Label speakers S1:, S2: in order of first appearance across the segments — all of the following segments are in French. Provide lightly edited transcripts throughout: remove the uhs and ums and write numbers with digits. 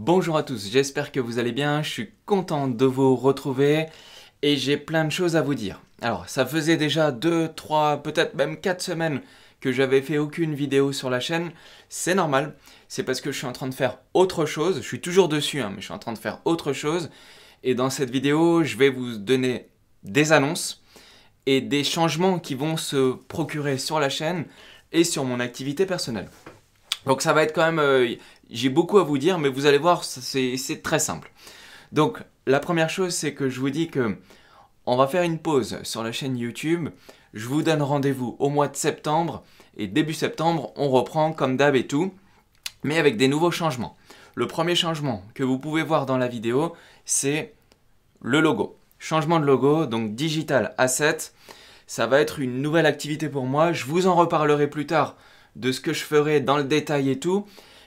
S1: Bonjour à tous, j'espère que vous allez bien, je suis content de vous retrouver et j'ai plein de choses à vous dire. Alors, ça faisait déjà 2, 3, peut-être même 4 semaines que j'avais fait aucune vidéo sur la chaîne. C'est normal, c'est parce que je suis en train de faire autre chose, je suis toujours dessus, mais je suis en train de faire autre chose. Et dans cette vidéo, je vais vous donner des annonces et des changements qui vont se procurer sur la chaîne et sur mon activité personnelle. Donc ça va être quand même, j'ai beaucoup à vous dire, mais vous allez voir, c'est très simple. Donc la première chose, c'est que je vous dis que on va faire une pause sur la chaîne YouTube. Je vous donne rendez-vous au mois de septembre et début septembre, on reprend comme d'hab et tout, mais avec des nouveaux changements. Le premier changement que vous pouvez voir dans la vidéo, c'est le logo. Changement de logo, donc Digital Asset. Ça va être une nouvelle activité pour moi. Je vous en reparlerai plus tard de ce que je ferai dans le détail et tout.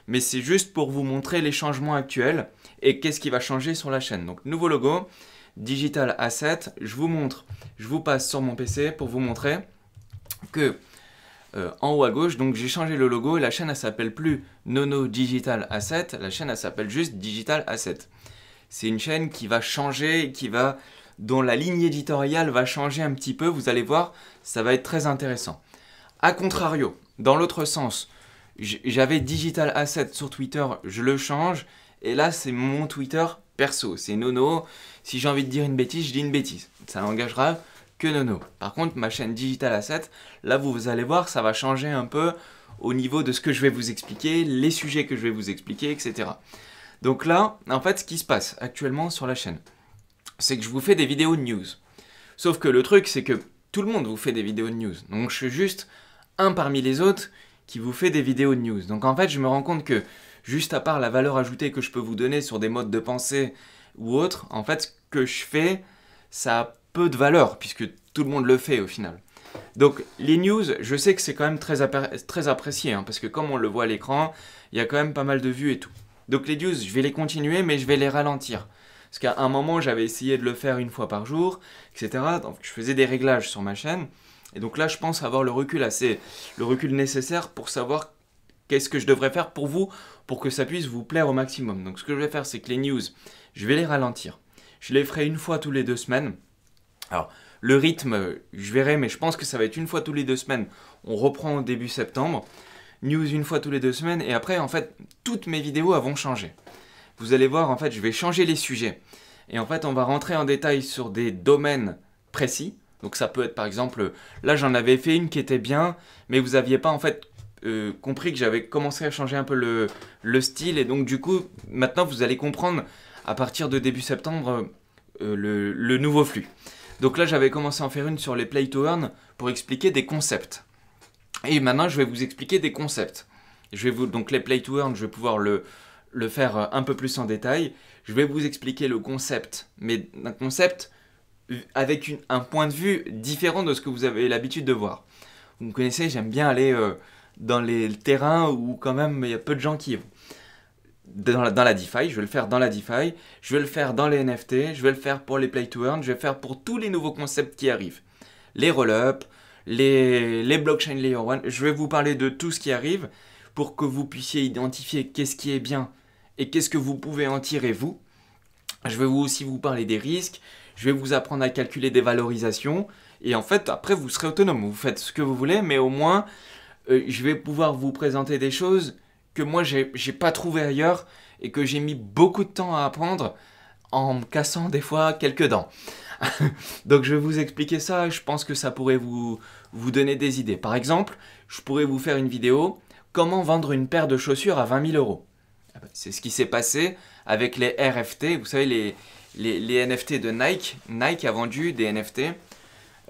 S1: Mais c'est juste pour vous montrer les changements actuels et qu'est-ce qui va changer sur la chaîne. Donc nouveau logo, Digital Asset. Je vous montre, je vous passe sur mon PC pour vous montrer que en haut à gauche, donc j'ai changé le logo et la chaîne elle s'appelle plus Nono Digital Asset. La chaîne elle s'appelle juste Digital Asset. C'est une chaîne qui va changer, dont la ligne éditoriale va changer un petit peu. Vous allez voir, ça va être très intéressant. A contrario, dans l'autre sens, j'avais Digital Asset sur Twitter, je le change. Et là, c'est mon Twitter perso. C'est Nono. Si j'ai envie de dire une bêtise, je dis une bêtise. Ça n'engagera que Nono. Par contre, ma chaîne Digital Asset, là, vous allez voir, ça va changer un peu au niveau de ce que je vais vous expliquer, les sujets que je vais vous expliquer, etc. Donc là, en fait, ce qui se passe actuellement sur la chaîne, c'est que je vous fais des vidéos de news. Sauf que le truc, c'est que tout le monde vous fait des vidéos de news. Donc je suis juste un parmi les autres qui vous fait des vidéos de news. Donc en fait, je me rends compte que, juste à part la valeur ajoutée que je peux vous donner sur des modes de pensée ou autres, en fait, ce que je fais, ça a peu de valeur, puisque tout le monde le fait au final. Donc les news, je sais que c'est quand même très apprécié, parce que comme on le voit à l'écran, il y a quand même pas mal de vues et tout. Donc les news, je vais les continuer, mais je vais les ralentir. Parce qu'à un moment, j'avais essayé de le faire une fois par jour, etc. Donc je faisais des réglages sur ma chaîne. Et donc là, je pense avoir le recul nécessaire pour savoir qu'est-ce que je devrais faire pour vous, pour que ça puisse vous plaire au maximum. Donc ce que je vais faire, c'est que les news, je vais les ralentir. Je les ferai une fois tous les 2 semaines. Alors, le rythme, je verrai, mais je pense que ça va être une fois tous les 2 semaines. On reprend au début septembre. News une fois tous les 2 semaines. Et après, en fait, toutes mes vidéos vont changer. Vous allez voir, en fait, je vais changer les sujets. Et en fait, on va rentrer en détail sur des domaines précis. Donc ça peut être, par exemple, là, j'en avais fait une qui était bien, mais vous n'aviez pas, en fait, compris que j'avais commencé à changer un peu le style. Et donc, du coup, maintenant, vous allez comprendre, à partir de début septembre, le nouveau flux. Donc là, j'avais commencé à en faire une sur les play to earn pour expliquer des concepts. Et maintenant, je vais vous expliquer des concepts. Donc les play to earn, je vais pouvoir le faire un peu plus en détail. Je vais vous expliquer le concept, mais un concept avec un point de vue différent de ce que vous avez l'habitude de voir. Vous me connaissez, j'aime bien aller dans les terrains où quand même il y a peu de gens qui y vont. Dans la DeFi, je vais le faire dans la DeFi, je vais le faire dans les NFT, je vais le faire pour les play to earn, je vais le faire pour tous les nouveaux concepts qui arrivent. Les roll-up, les blockchain layer 1, je vais vous parler de tout ce qui arrive pour que vous puissiez identifier qu'est-ce qui est bien et qu'est-ce que vous pouvez en tirer vous. Je vais aussi vous parler des risques, je vais vous apprendre à calculer des valorisations et en fait après vous serez autonome, vous faites ce que vous voulez mais au moins je vais pouvoir vous présenter des choses que moi j'ai pas trouvé ailleurs et que j'ai mis beaucoup de temps à apprendre en me cassant des fois quelques dents. Donc je vais vous expliquer ça, je pense que ça pourrait vous donner des idées. Par exemple, je pourrais vous faire une vidéo comment vendre une paire de chaussures à 20 000 euros. C'est ce qui s'est passé avec les RFT, vous savez les NFT de Nike. Nike a vendu des NFT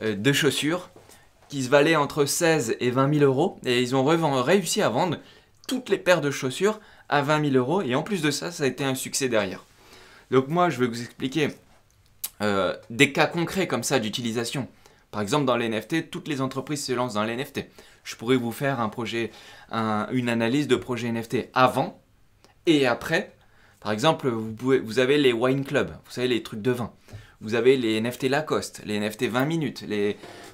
S1: de chaussures qui se valaient entre 16 et 20 000 euros et ils ont réussi à vendre toutes les paires de chaussures à 20 000 euros et en plus de ça, ça a été un succès derrière. Donc moi, je vais vous expliquer des cas concrets comme ça d'utilisation. Par exemple, dans les NFT, toutes les entreprises se lancent dans les NFT. Je pourrais vous faire une analyse de projet NFT avant et après. Par exemple, vous avez les wine clubs, vous savez, les trucs de vin. Vous avez les NFT Lacoste, les NFT 20 minutes.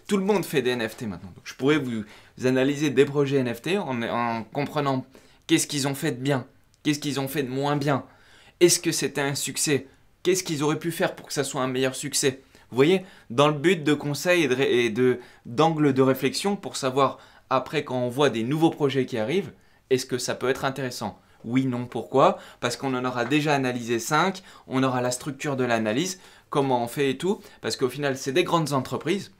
S1: Tout le monde fait des NFT maintenant. Donc, je pourrais vous analyser des projets NFT en comprenant qu'est-ce qu'ils ont fait de bien, qu'est-ce qu'ils ont fait de moins bien, Est-ce que c'était un succès? Qu'est-ce qu'ils auraient pu faire pour que ça soit un meilleur succès? Vous voyez, dans le but de conseils d'angle de réflexion pour savoir, après, quand on voit des nouveaux projets qui arrivent, est-ce que ça peut être intéressant? Oui, non, pourquoi? Parce qu'on en aura déjà analysé 5, on aura la structure de l'analyse, comment on fait et tout, parce qu'au final, c'est des grandes entreprises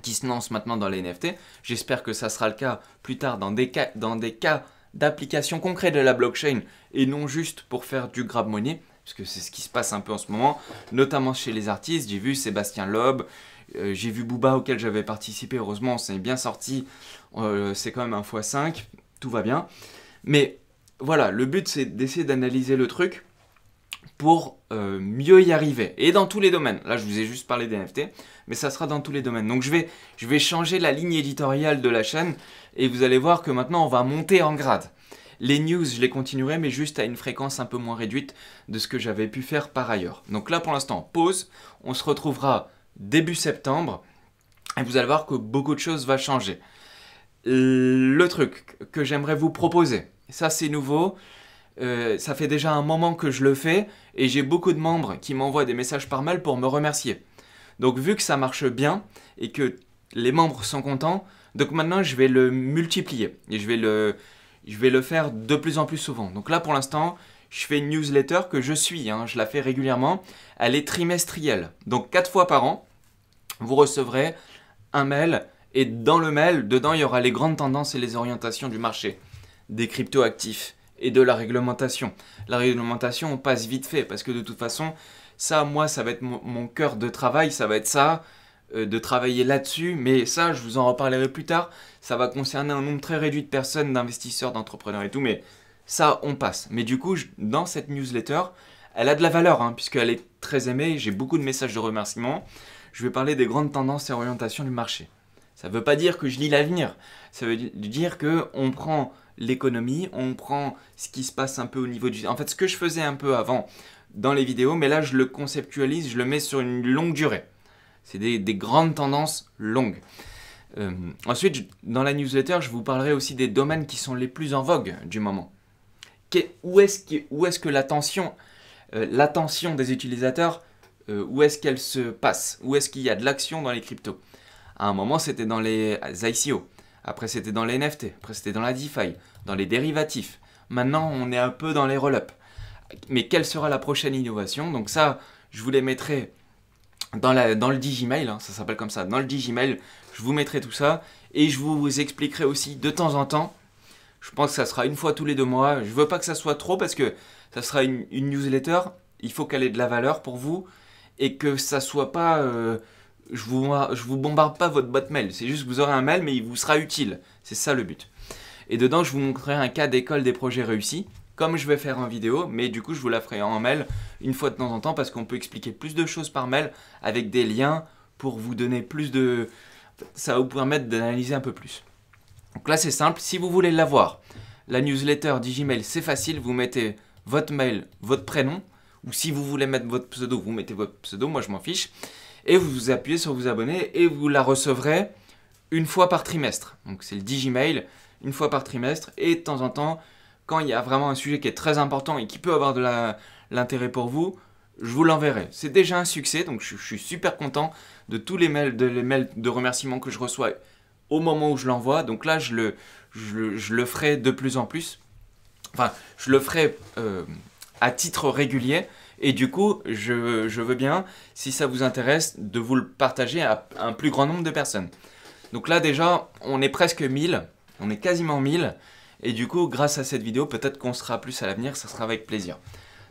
S1: qui se lancent maintenant dans les NFT. J'espère que ça sera le cas plus tard dans des cas d'application concrète de la blockchain et non juste pour faire du grab money, parce que c'est ce qui se passe un peu en ce moment, notamment chez les artistes. J'ai vu Sébastien Loeb, j'ai vu Booba auquel j'avais participé, heureusement on s'est bien sorti, c'est quand même un x5, tout va bien. Mais voilà, le but c'est d'essayer d'analyser le truc pour mieux y arriver. Et dans tous les domaines. Là, je vous ai juste parlé des NFT, mais ça sera dans tous les domaines. Donc, je vais changer la ligne éditoriale de la chaîne et vous allez voir que maintenant, on va monter en grade. Les news, je les continuerai, mais juste à une fréquence un peu moins réduite de ce que j'avais pu faire par ailleurs. Donc là, pour l'instant, pause. On se retrouvera début septembre et vous allez voir que beaucoup de choses vont changer. Le truc que j'aimerais vous proposer, ça c'est nouveau, ça fait déjà un moment que je le fais et j'ai beaucoup de membres qui m'envoient des messages par mail pour me remercier. Donc vu que ça marche bien et que les membres sont contents, donc maintenant je vais le multiplier et je vais le faire de plus en plus souvent. Donc là pour l'instant, je fais une newsletter que je suis, je la fais régulièrement, elle est trimestrielle. Donc 4 fois par an, vous recevrez un mail et dans le mail, dedans il y aura les grandes tendances et les orientations du marché, des crypto-actifs et de la réglementation. La réglementation, on passe vite fait parce que de toute façon, ça, moi, ça va être mon cœur de travail, ça va être ça, de travailler là-dessus. Mais ça, je vous en reparlerai plus tard. Ça va concerner un nombre très réduit de personnes, d'investisseurs, d'entrepreneurs et tout. Mais ça, on passe. Mais du coup, dans cette newsletter, elle a de la valeur puisqu'elle est très aimée. J'ai beaucoup de messages de remerciements. Je vais parler des grandes tendances et orientations du marché. Ça ne veut pas dire que je lis l'avenir. Ça veut dire qu'on prend l'économie, on prend ce qui se passe un peu au niveau du... En fait, ce que je faisais un peu avant dans les vidéos, mais là, je le conceptualise, je le mets sur une longue durée. C'est des grandes tendances longues. Ensuite, dans la newsletter, je vous parlerai aussi des domaines qui sont les plus en vogue du moment. Où est-ce que l'attention des utilisateurs, où est-ce qu'elle se passe? Où est-ce qu'il y a de l'action dans les cryptos? À un moment, c'était dans les ICO. Après, c'était dans les NFT. Après, c'était dans la DeFi, dans les dérivatifs. Maintenant, on est un peu dans les roll-up. Mais quelle sera la prochaine innovation? Donc ça, je vous les mettrai dans le Digimail. Ça s'appelle comme ça. Dans le Digimail, je vous mettrai tout ça. Et je vous expliquerai aussi de temps en temps. Je pense que ça sera une fois tous les 2 mois. Je ne veux pas que ça soit trop parce que ça sera une newsletter. Il faut qu'elle ait de la valeur pour vous. Et que ça soit pas... je vous bombarde pas votre boîte mail, c'est juste que vous aurez un mail mais il vous sera utile, c'est ça le but. Et dedans je vous montrerai un cas d'école des projets réussis, comme je vais faire en vidéo, mais du coup je vous la ferai en mail une fois de temps en temps parce qu'on peut expliquer plus de choses par mail avec des liens pour vous donner plus de... Ça va vous permettre d'analyser un peu plus. Donc là c'est simple, si vous voulez l'avoir, la newsletter Digimail c'est facile, vous mettez votre mail, votre prénom, ou si vous voulez mettre votre pseudo, vous mettez votre pseudo, moi je m'en fiche. Et vous appuyez sur vous abonner et vous la recevrez une fois par trimestre. Donc c'est le Digimail, une fois par trimestre. Et de temps en temps, quand il y a vraiment un sujet qui est très important et qui peut avoir de l'intérêt pour vous, je vous l'enverrai. C'est déjà un succès, donc je suis super content de tous les mails de remerciements que je reçois au moment où je l'envoie. Donc là, je le ferai de plus en plus. Enfin, je le ferai à titre régulier. Et du coup, je veux bien, si ça vous intéresse, de vous le partager à un plus grand nombre de personnes. Donc là déjà, on est presque 1000, on est quasiment 1000. Et du coup, grâce à cette vidéo, peut-être qu'on sera plus à l'avenir, ça sera avec plaisir.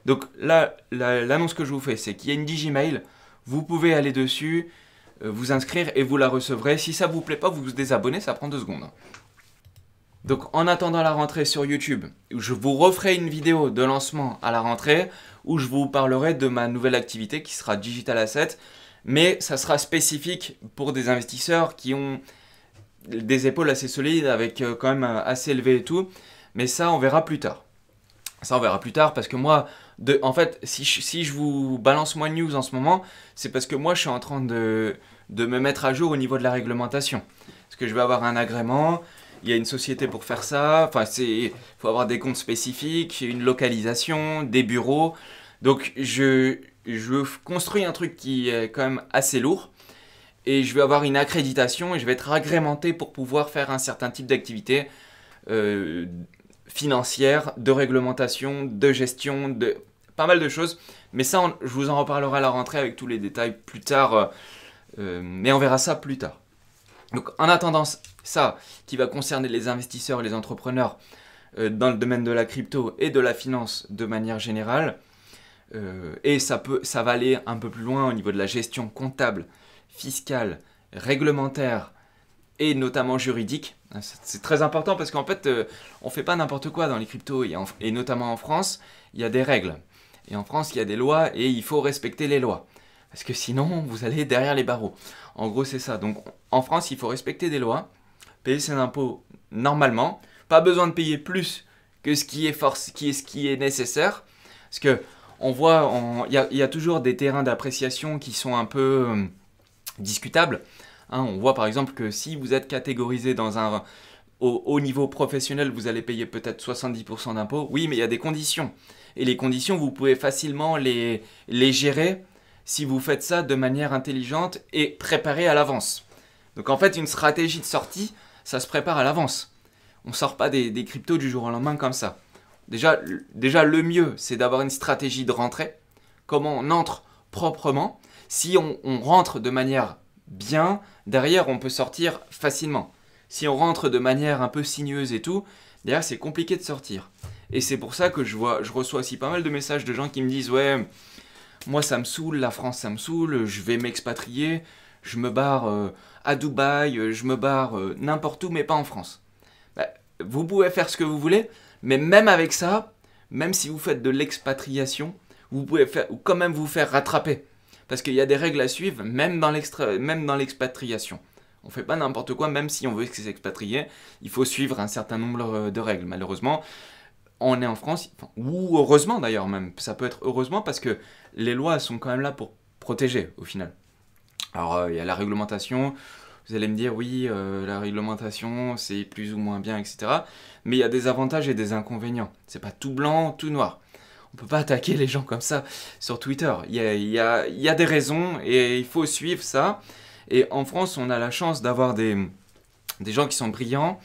S1: Donc là, l'annonce que je vous fais, c'est qu'il y a une Digimail. Vous pouvez aller dessus, vous inscrire et vous la recevrez. Si ça ne vous plaît pas, vous vous désabonnez, ça prend 2 secondes. Donc en attendant la rentrée sur YouTube, je vous referai une vidéo de lancement à la rentrée où je vous parlerai de ma nouvelle activité qui sera Digital Asset, mais ça sera spécifique pour des investisseurs qui ont des épaules assez solides avec quand même assez élevé et tout, mais ça on verra plus tard. Ça on verra plus tard parce que moi, en fait, si je vous balance moins de news en ce moment, c'est parce que moi je suis en train de me mettre à jour au niveau de la réglementation. Parce que je vais avoir un agrément. il y a une société pour faire ça. Enfin, faut avoir des comptes spécifiques, une localisation, des bureaux. Donc, je construis un truc qui est quand même assez lourd. Et je vais avoir une accréditation et je vais être agrémenté pour pouvoir faire un certain type d'activité euh, financière, de réglementation, de gestion, de pas mal de choses. Mais ça, je vous en reparlerai à la rentrée avec tous les détails plus tard. Mais on verra ça plus tard. Donc en attendant ça, qui va concerner les investisseurs et les entrepreneurs dans le domaine de la crypto et de la finance de manière générale, et ça va aller un peu plus loin au niveau de la gestion comptable, fiscale, réglementaire et notamment juridique. C'est très important parce qu'en fait, on ne fait pas n'importe quoi dans les cryptos et notamment en France, il y a des règles. Et en France, il y a des lois et il faut respecter les lois. Parce que sinon, vous allez derrière les barreaux. En gros, c'est ça. Donc, en France, il faut respecter des lois, payer ses impôts normalement. Pas besoin de payer plus que ce qui est nécessaire. Parce que on voit, il y a toujours des terrains d'appréciation qui sont un peu discutables. Hein, on voit par exemple que si vous êtes catégorisé au niveau professionnel, vous allez payer peut-être 70% d'impôts. Oui, mais il y a des conditions. Et les conditions, vous pouvez facilement les gérer si vous faites ça de manière intelligente et préparée à l'avance. Donc en fait, une stratégie de sortie, ça se prépare à l'avance. On ne sort pas des cryptos du jour au lendemain comme ça. Déjà le mieux, c'est d'avoir une stratégie de rentrée. Comment on entre proprement. Si on rentre de manière bien, derrière, on peut sortir facilement. Si on rentre de manière un peu sinueuse et tout, derrière, c'est compliqué de sortir. Et c'est pour ça que je reçois aussi pas mal de messages de gens qui me disent « Ouais, moi ça me saoule, la France ça me saoule, je vais m'expatrier, je me barre à Dubaï, je me barre n'importe où, mais pas en France. » Vous pouvez faire ce que vous voulez, mais même avec ça, même si vous faites de l'expatriation, vous pouvez quand même vous faire rattraper. Parce qu'il y a des règles à suivre, même dans l'expatriation. On ne fait pas n'importe quoi, même si on veut s'expatrier, il faut suivre un certain nombre de règles. Malheureusement, on est en France, ou heureusement d'ailleurs même, ça peut être heureusement parce que les lois sont quand même là pour protéger au final. Alors il y a la réglementation, vous allez me dire oui, la réglementation c'est plus ou moins bien, etc. Mais il y a des avantages et des inconvénients. C'est pas tout blanc, tout noir. On peut pas attaquer les gens comme ça sur Twitter. Il y a des raisons et il faut suivre ça. Et en France, on a la chance d'avoir des gens qui sont brillants,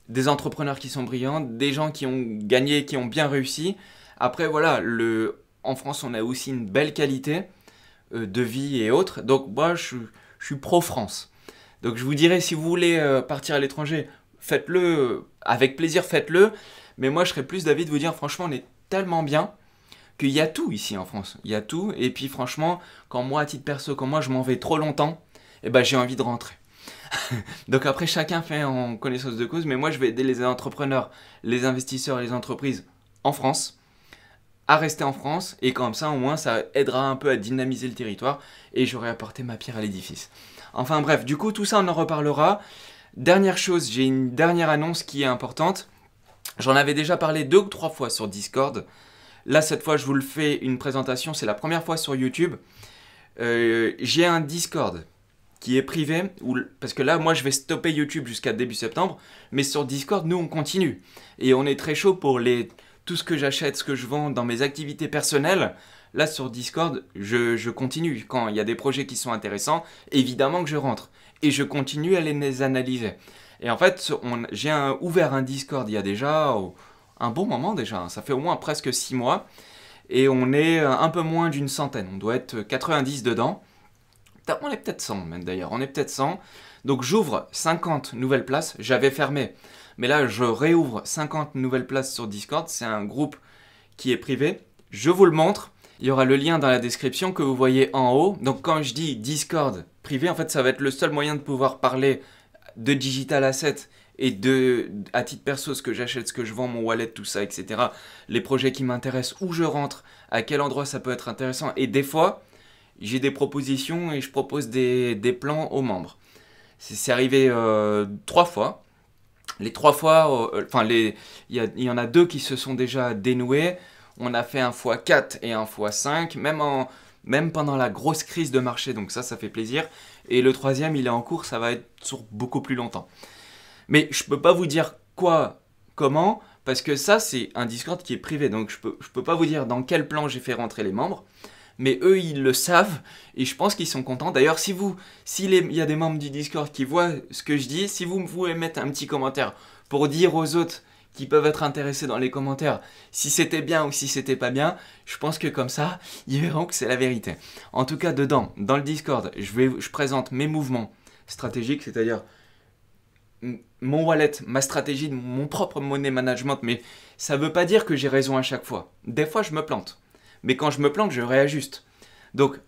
S1: des entrepreneurs qui sont brillants, des gens qui ont gagné, qui ont bien réussi. Après, voilà, en France, on a aussi une belle qualité de vie et autres. Donc, moi, je suis pro-France. Donc, je vous dirais, si vous voulez partir à l'étranger, faites-le, avec plaisir, faites-le. Mais moi, je serais plus d'avis de vous dire, franchement, on est tellement bien qu'il y a tout ici en France. Il y a tout. Et puis, franchement, quand moi, à titre perso, quand moi, je m'en vais trop longtemps, eh ben, j'ai envie de rentrer. Donc après, chacun fait en connaissance de cause, mais moi je vais aider les entrepreneurs, les investisseurs et les entreprises en France à rester en France, et comme ça au moins ça aidera un peu à dynamiser le territoire et j'aurai apporté ma pierre à l'édifice. Enfin bref, du coup tout ça on en reparlera. Dernière chose, j'ai une dernière annonce qui est importante. J'en avais déjà parlé 2 ou 3 fois sur Discord. Là cette fois je vous le fais une présentation, c'est la première fois sur YouTube. J'ai un Discord qui est privé, parce que là, moi, je vais stopper YouTube jusqu'à début septembre, mais sur Discord, nous, on continue. Et on est très chaud pour tout ce que j'achète, ce que je vends dans mes activités personnelles. Là, sur Discord, je continue. Quand il y a des projets qui sont intéressants, évidemment que je rentre. Et je continue à les analyser. Et en fait, j'ai ouvert un Discord il y a déjà un bon moment déjà. Ça fait au moins presque 6 mois. Et on est un peu moins d'une centaine. On doit être 90 dedans. On est peut-être 100 même d'ailleurs, on est peut-être 100. Donc j'ouvre 50 nouvelles places, j'avais fermé. Mais là je réouvre 50 nouvelles places sur Discord, c'est un groupe qui est privé. Je vous le montre, il y aura le lien dans la description que vous voyez en haut. Donc quand je dis Discord privé, en fait ça va être le seul moyen de pouvoir parler de digital asset et à titre perso, ce que j'achète, ce que je vends, mon wallet, tout ça, etc. Les projets qui m'intéressent, où je rentre, à quel endroit ça peut être intéressant. Et des fois, j'ai des propositions et je propose des plans aux membres. C'est arrivé 3 fois. Les 3 fois, il y en a 2 qui se sont déjà dénoués. On a fait un x4 et un x5, même pendant la grosse crise de marché, donc ça fait plaisir. Et le 3e, il est en cours, ça va être sur beaucoup plus longtemps. Mais je peux pas vous dire quoi, comment, parce que ça, c'est un Discord qui est privé. Donc je peux pas vous dire dans quel plan j'ai fait rentrer les membres. Mais eux, ils le savent et je pense qu'ils sont contents. D'ailleurs, s'il y a des membres du Discord qui voient ce que je dis, si vous pouvez mettre un petit commentaire pour dire aux autres qui peuvent être intéressés dans les commentaires si c'était bien ou si c'était pas bien, je pense que comme ça, ils verront que c'est la vérité. En tout cas, dedans, dans le Discord, je présente mes mouvements stratégiques, c'est-à-dire mon wallet, ma stratégie, mon propre money management, mais ça veut pas dire que j'ai raison à chaque fois. Des fois, je me plante. Mais quand je me plante, je réajuste. Donc,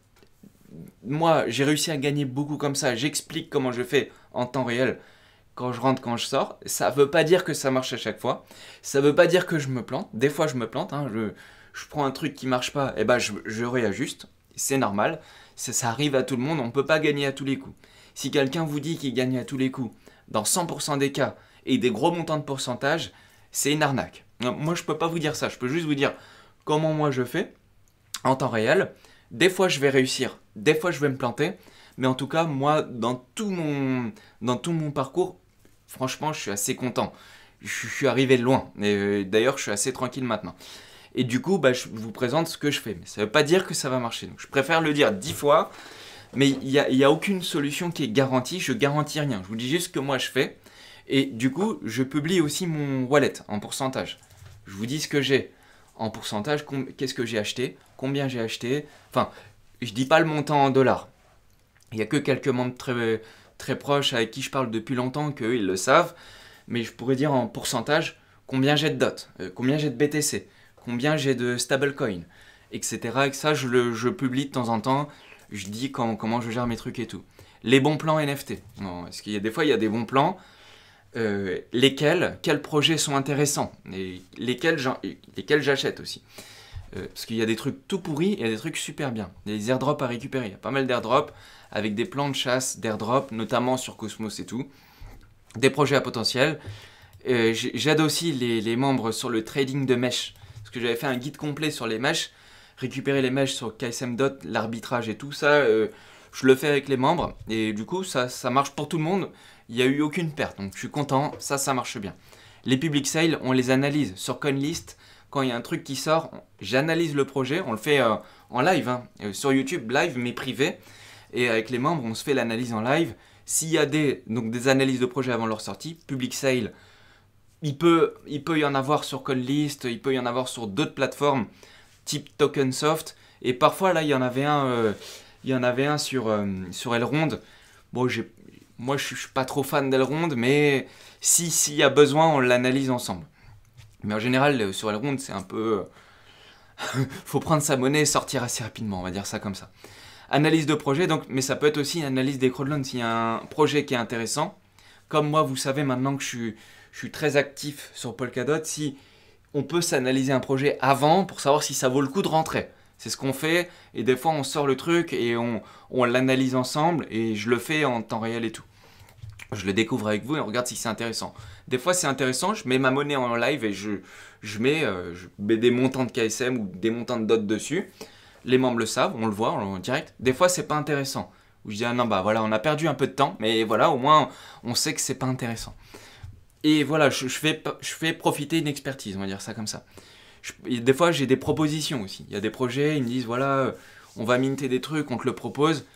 S1: moi, j'ai réussi à gagner beaucoup comme ça. J'explique comment je fais en temps réel quand je rentre, quand je sors. Ça veut pas dire que ça marche à chaque fois. Ça veut pas dire que je me plante. Des fois, je me plante. Hein. Je prends un truc qui marche pas, et ben je réajuste. C'est normal. Ça arrive à tout le monde. On peut pas gagner à tous les coups. Si quelqu'un vous dit qu'il gagne à tous les coups, dans 100% des cas, et des gros montants de pourcentage, c'est une arnaque. Moi, je peux pas vous dire ça. Je peux juste vous dire comment moi je fais en temps réel. Des fois, je vais réussir, des fois, je vais me planter, mais en tout cas, moi, dans tout mon parcours, franchement, je suis assez content. Je suis arrivé de loin, et d'ailleurs, je suis assez tranquille maintenant. Et du coup, je vous présente ce que je fais, mais ça ne veut pas dire que ça va marcher. Donc, je préfère le dire 10 fois, mais il y a aucune solution qui est garantie, je garantis rien. Je vous dis juste ce que moi je fais, et du coup, je publie aussi mon wallet en pourcentage. Je vous dis ce que j'ai en pourcentage, qu'est-ce que j'ai acheté, combien j'ai acheté. Enfin, je dis pas le montant en dollars. Il n'y a que quelques membres très, très proches avec qui je parle depuis longtemps qu'eux, ils le savent. Mais je pourrais dire en pourcentage combien j'ai de DOT, combien j'ai de BTC, combien j'ai de stablecoin, etc. Et ça, je publie de temps en temps. Je dis comment je gère mes trucs et tout. Les bons plans NFT. Non, parce qu'il y a des fois, il y a des bons plans. Quels projets sont intéressants et lesquels j'achète aussi. Parce qu'il y a des trucs tout pourris et il y a des trucs super bien. Il y a des airdrops à récupérer. Il y a pas mal d'airdrops avec des plans de chasse d'airdrops, notamment sur Cosmos et tout. Des projets à potentiel. J'aide aussi les membres sur le trading de mèches. Parce que j'avais fait un guide complet sur les mèches. Récupérer les mèches sur KSM.dot, l'arbitrage et tout ça. Je le fais avec les membres. Et du coup, ça marche pour tout le monde. Il n'y a eu aucune perte, donc je suis content, ça marche bien. Les public sales, on les analyse sur CoinList. Quand il y a un truc qui sort, j'analyse le projet, on le fait en live, hein, sur YouTube, live mais privé. Et avec les membres, on se fait l'analyse en live. S'il y a des analyses de projets avant leur sortie, public sale, il peut y en avoir sur CoinList, il peut y en avoir sur d'autres plateformes, type Tokensoft. Et parfois, là, il y en avait un sur Elrond. Bon, moi, je suis pas trop fan d'Elrond, mais s'il y a besoin, on l'analyse ensemble. Mais en général, sur Elrond, c'est un peu... faut prendre sa monnaie et sortir assez rapidement, on va dire ça comme ça. Analyse de projet, donc, mais ça peut être aussi une analyse des crowdloans. S'il y a un projet qui est intéressant, comme moi, vous savez maintenant que je suis très actif sur Polkadot, si on peut s'analyser un projet avant pour savoir si ça vaut le coup de rentrer. C'est ce qu'on fait, et des fois on sort le truc et on l'analyse ensemble, et je le fais en temps réel et tout. Je le découvre avec vous et on regarde si c'est intéressant. Des fois c'est intéressant, je mets ma monnaie en live et je mets des montants de KSM ou des montants de DOT dessus. Les membres le savent, on le voit en direct. Des fois c'est pas intéressant. Où je dis non voilà, on a perdu un peu de temps, mais voilà, au moins on sait que c'est pas intéressant. Et voilà, je fais profiter une expertise, on va dire ça comme ça. Des fois j'ai des propositions aussi. Il y a des projets, ils me disent voilà, on va minter des trucs, on te le propose.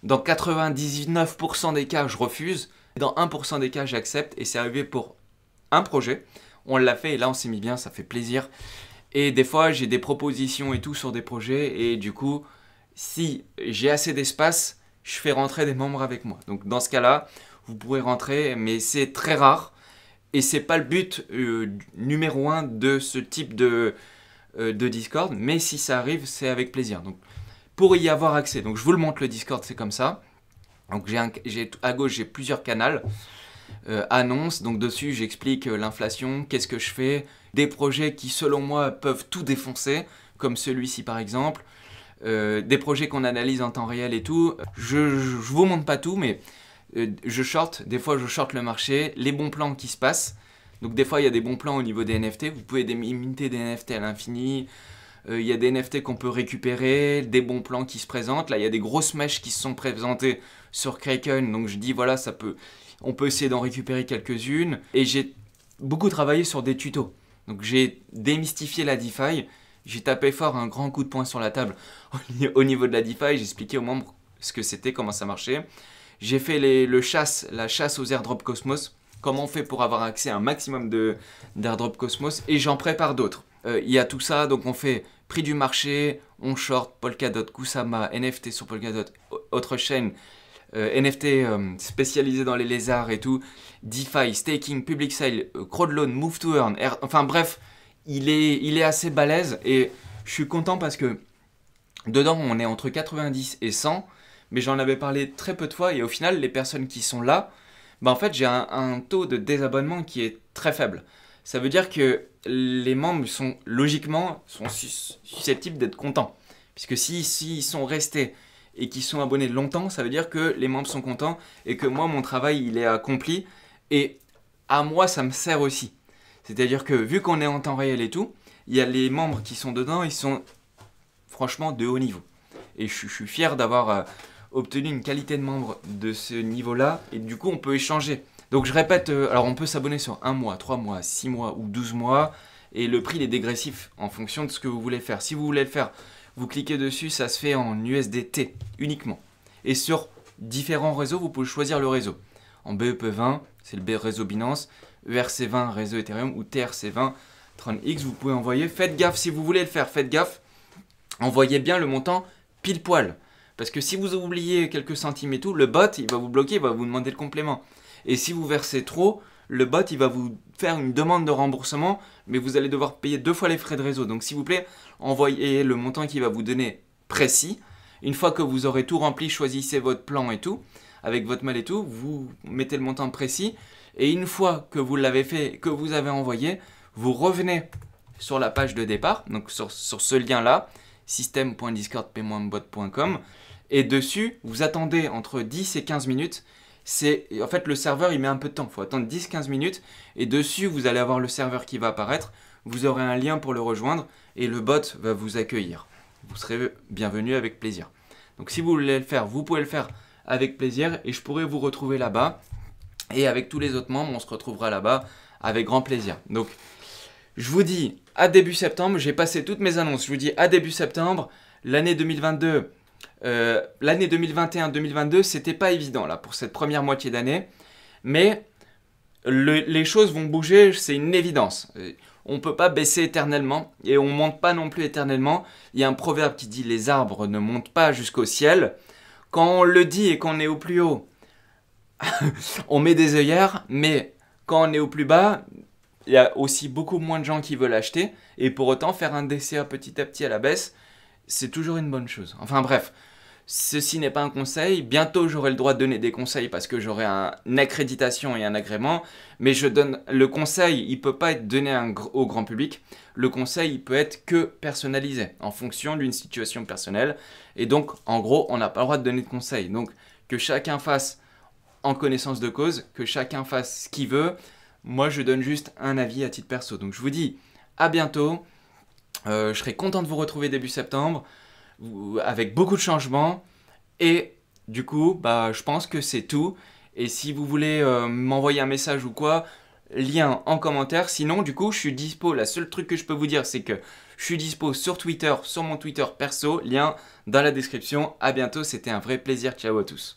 S1: Dans 99% des cas, je refuse. Dans 1% des cas, j'accepte. Et c'est arrivé pour un projet. On l'a fait et là, on s'est mis bien, ça fait plaisir. Et des fois, j'ai des propositions et tout sur des projets. Et du coup, si j'ai assez d'espace, je fais rentrer des membres avec moi. Donc dans ce cas-là, vous pourrez rentrer, mais c'est très rare. Et c'est pas le but numéro 1 de ce type de Discord. Mais si ça arrive, c'est avec plaisir. Donc pour y avoir accès, donc je vous le montre, le Discord, c'est comme ça. Donc à gauche, j'ai plusieurs canaux, annonces, donc dessus j'explique l'inflation, qu'est-ce que je fais, des projets qui selon moi peuvent tout défoncer, comme celui-ci par exemple, des projets qu'on analyse en temps réel et tout. Je vous montre pas tout, mais je short, des fois je short le marché, les bons plans qui se passent. Donc des fois il y a des bons plans au niveau des NFT, vous pouvez minter des NFT à l'infini. Il y a des NFT qu'on peut récupérer, des bons plans qui se présentent. Là, il y a des grosses mèches qui se sont présentées sur Kraken. Donc, je dis, voilà, On peut essayer d'en récupérer quelques-unes. Et j'ai beaucoup travaillé sur des tutos. Donc j'ai démystifié la DeFi. J'ai tapé fort un grand coup de poing sur la table au niveau de la DeFi. J'ai expliqué aux membres ce que c'était, comment ça marchait. J'ai fait la chasse aux airdrops Cosmos. Comment on fait pour avoir accès à un maximum d'airdrops Cosmos. Et j'en prépare d'autres. Il y a tout ça, donc on fait prix du marché, on short, Polkadot, Kusama, NFT sur Polkadot, autre chaîne, NFT spécialisé dans les lézards et tout, DeFi, staking, public sale, crowdloan, move to earn, enfin bref, il est assez balèze et je suis content parce que dedans on est entre 90 et 100, mais j'en avais parlé très peu de fois et au final les personnes qui sont là, bah en fait j'ai un taux de désabonnement qui est très faible. Ça veut dire que les membres sont logiquement susceptibles d'être contents. Puisque s'ils sont restés et qu'ils sont abonnés longtemps, ça veut dire que les membres sont contents et que moi, mon travail, il est accompli. Et à moi, ça me sert aussi. C'est-à-dire que vu qu'on est en temps réel et tout, il y a les membres qui sont dedans, ils sont franchement de haut niveau. Et je suis fier d'avoir obtenu une qualité de membre de ce niveau-là. Et du coup, on peut échanger. Donc je répète, alors on peut s'abonner sur 1 mois, 3 mois, 6 mois ou 12 mois. Et le prix il est dégressif en fonction de ce que vous voulez faire. Si vous voulez le faire, vous cliquez dessus, ça se fait en USDT uniquement. Et sur différents réseaux, vous pouvez choisir le réseau. En BEP20, c'est le réseau Binance, ERC20, réseau Ethereum ou TRC20, TronX, vous pouvez envoyer. Faites gaffe si vous voulez le faire, faites gaffe. Envoyez bien le montant pile poil. Parce que si vous oubliez quelques centimes et tout, le bot, il va vous bloquer, il va vous demander le complément. Et si vous versez trop, le bot, il va vous faire une demande de remboursement, mais vous allez devoir payer 2 fois les frais de réseau. Donc s'il vous plaît, envoyez le montant qu'il va vous donner précis. Une fois que vous aurez tout rempli, choisissez votre plan et tout, avec votre mail et tout, vous mettez le montant précis. Et une fois que vous l'avez fait, que vous avez envoyé, vous revenez sur la page de départ, donc sur ce lien-là, system.discordp-bot.com, et dessus, vous attendez entre 10 et 15 minutes. En fait, le serveur, il met un peu de temps. Il faut attendre 10-15 minutes. Et dessus, vous allez avoir le serveur qui va apparaître. Vous aurez un lien pour le rejoindre. Et le bot va vous accueillir. Vous serez bienvenu avec plaisir. Donc, si vous voulez le faire, vous pouvez le faire avec plaisir. Et je pourrai vous retrouver là-bas. Et avec tous les autres membres, on se retrouvera là-bas avec grand plaisir. Donc, je vous dis à début septembre. J'ai passé toutes mes annonces. Je vous dis à début septembre. L'année 2022... l'année 2021-2022, c'était pas évident là pour cette première moitié d'année, mais les choses vont bouger, c'est une évidence. On peut pas baisser éternellement et on monte pas non plus éternellement. Il y a un proverbe qui dit les arbres ne montent pas jusqu'au ciel. Quand on le dit et qu'on est au plus haut, on met des œillères, mais quand on est au plus bas, il y a aussi beaucoup moins de gens qui veulent acheter et pour autant faire un DCA petit à petit à la baisse, c'est toujours une bonne chose. Enfin bref, ceci n'est pas un conseil. Bientôt, j'aurai le droit de donner des conseils parce que j'aurai une accréditation et un agrément. Mais je donne le conseil, il ne peut pas être donné au grand public. Le conseil, il peut être que personnalisé en fonction d'une situation personnelle. Et donc, en gros, on n'a pas le droit de donner de conseils. Donc, que chacun fasse en connaissance de cause, que chacun fasse ce qu'il veut. Moi, je donne juste un avis à titre perso. Donc, je vous dis à bientôt. Je serai content de vous retrouver début septembre avec beaucoup de changements et du coup je pense que c'est tout et si vous voulez m'envoyer un message ou quoi, lien en commentaire. Sinon du coup je suis dispo, la seule truc que je peux vous dire c'est que je suis dispo sur Twitter, sur mon Twitter perso, lien dans la description. À bientôt, c'était un vrai plaisir, ciao à tous.